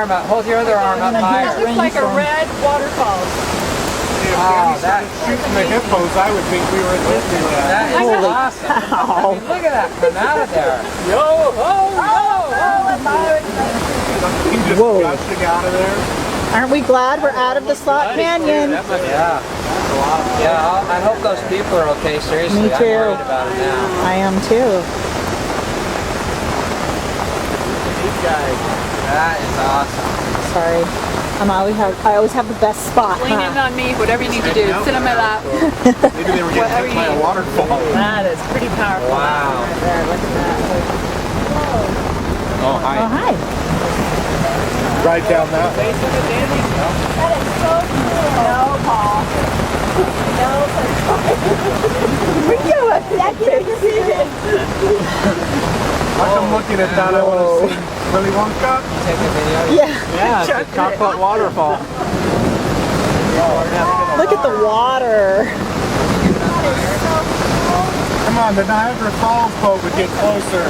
Hold your other arm up higher. It looks like a red waterfall. Oh, that shooting the hippos, I would think we were in Disneyland. That is awesome. I mean, look at that come out of there. Yo ho, yo ho. He's just gushing out of there. Aren't we glad we're out of the Slot Canyon? Yeah. Yeah, I hope those people are okay. Seriously, Me too. I'm worried about it now. I am too. These guys. That is awesome. Sorry. I always have the best spot. Lean in on me, whatever you need to do. Sit on my lap. Maybe they were getting hit by a waterfall. That is pretty powerful. Wow. Right there, look at that. Oh, hi. Oh, hi. Right down that way. That is so cool. No, Paul. No, we're doing executive decision. Like I'm looking at that, I want to see Willy Wonka. Take a video. Yeah. Yeah, it's a chocolate waterfall. Look at the water. Come on, the Niagara Falls boat would get closer.